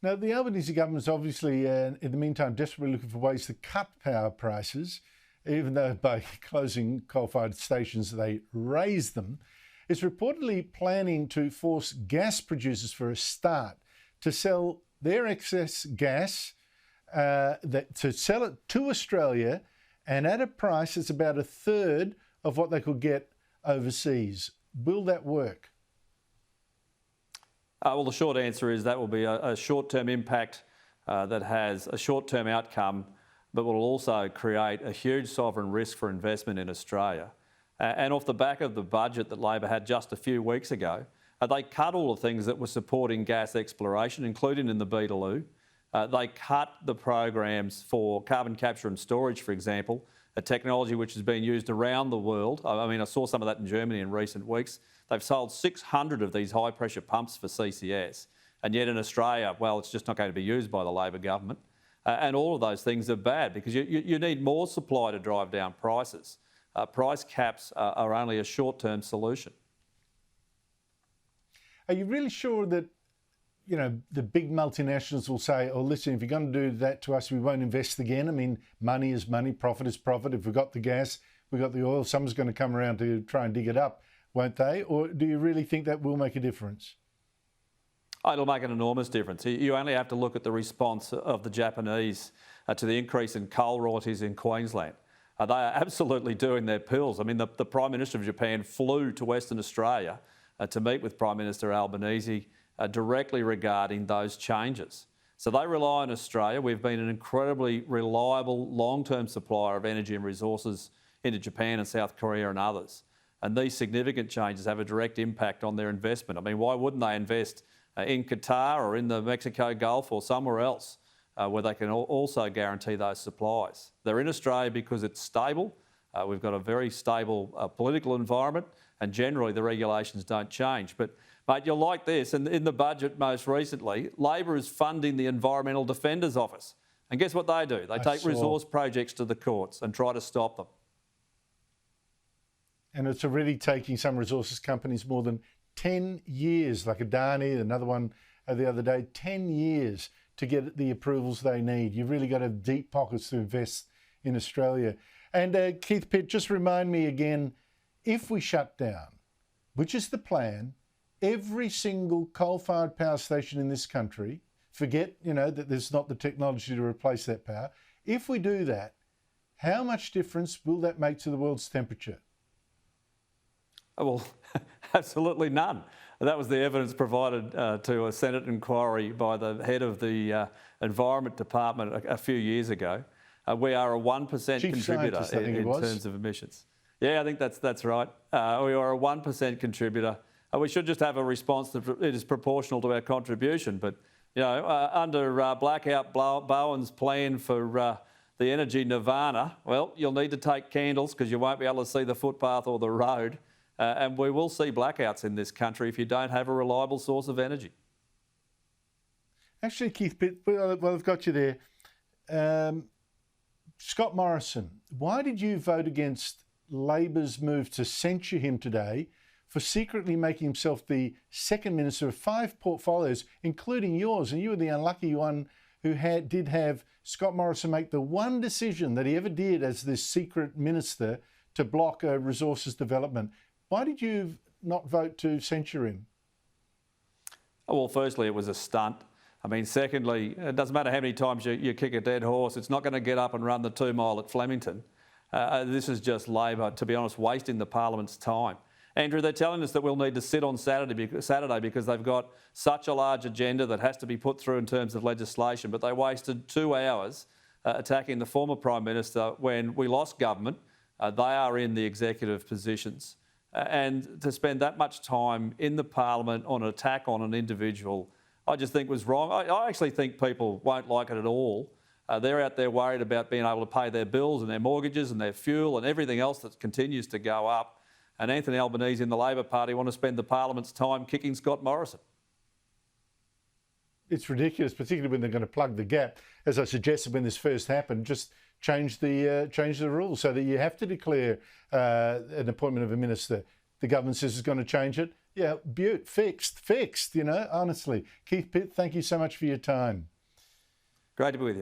Now, the Albanese government's obviously, in the meantime, desperately looking for ways to cut power prices, even though by closing coal-fired stations they raise them. It's reportedly planning to force gas producers, for a start, to sell their excess gas, to sell it to Australia, and at a price that's about a third of what they could get overseas. Will that work? Well, the short answer is that will be a short-term impact that has a short-term outcome, but will also create a huge sovereign risk for investment in Australia. And off the back of the budget that Labor had just a few weeks ago, they cut all the things that were supporting gas exploration, including in the Beetaloo. They cut the programs for carbon capture and storage, for example, a technology which has been used around the world. I mean, I saw some of that in Germany in recent weeks. They've sold 600 of these high-pressure pumps for CCS, and yet in Australia, well, it's just not going to be used by the Labor government. And all of those things are bad because you need more supply to drive down prices. Price caps are only a short-term solution. Are you really sure that, you know, the big multinationals will say, oh, listen, if you're going to do that to us, we won't invest again? I mean, money is money, profit is profit. If we've got the gas, we've got the oil, someone's going to come around to try and dig it up, won't they? Or do you really think that will make a difference? Oh, it'll make an enormous difference. You only have to look at the response of the Japanese to the increase in coal royalties in Queensland. They are absolutely doing their pills. I mean, the Prime Minister of Japan flew to Western Australia to meet with Prime Minister Albanese directly regarding those changes. So they rely on Australia. We've been an incredibly reliable long-term supplier of energy and resources into Japan and South Korea and others. And these significant changes have a direct impact on their investment. I mean, why wouldn't they invest in Qatar or in the Mexico Gulf or somewhere else where they can also guarantee those supplies? They're in Australia because it's stable. We've got a very stable political environment, and generally the regulations don't change. But, mate, you'll like this. And in the budget most recently, Labor is funding the Environmental Defenders Office. And guess what they do? They take resource projects to the courts and try to stop them. And it's already taking some resources companies more than 10 years, like Adani, another one the other day, 10 years to get the approvals they need. You've really got to have deep pockets to invest in Australia. And Keith Pitt, just remind me again, if we shut down, which is the plan, every single coal-fired power station in this country, forget, you know, that there's not the technology to replace that power. If we do that, how much difference will that make to the world's temperature? Well, absolutely none. That was the evidence provided to a Senate inquiry by the head of the Environment Department a few years ago. We are a 1% contributor in terms of emissions. Yeah, I think that's right. We are a 1% contributor. We should just have a response that is proportional to our contribution. But, you know, under Blackout Bowen's plan for the energy nirvana, well, you'll need to take candles because you won't be able to see the footpath or the road. And we will see blackouts in this country if you don't have a reliable source of energy. Actually, Keith Pitt, well, I've got you there. Scott Morrison, why did you vote against Labor's move to censure him today for secretly making himself the second minister of 5 portfolios, including yours? And you were the unlucky one who did have Scott Morrison make the one decision that he ever did as this secret minister to block resources development. Why did you not vote to censure him? Well, firstly, it was a stunt. I mean, secondly, it doesn't matter how many times you kick a dead horse, it's not going to get up and run the 2 mile at Flemington. This is just Labor, to be honest, wasting the Parliament's time. Andrew, they're telling us that we'll need to sit on Saturday because they've got such a large agenda that has to be put through in terms of legislation, but they wasted 2 hours attacking the former Prime Minister when we lost government. They are in the executive positions. And to spend that much time in the Parliament on an attack on an individual, I just think was wrong. I actually think people won't like it at all. They're out there worried about being able to pay their bills and their mortgages and their fuel and everything else that continues to go up. And Anthony Albanese and the Labor Party want to spend the Parliament's time kicking Scott Morrison. It's ridiculous, particularly when they're going to plug the gap. As I suggested when this first happened, just change the rules so that you have to declare an appointment of a minister. The government says it's going to change it. Yeah, fixed, honestly. Keith Pitt, thank you so much for your time. Great to be with you.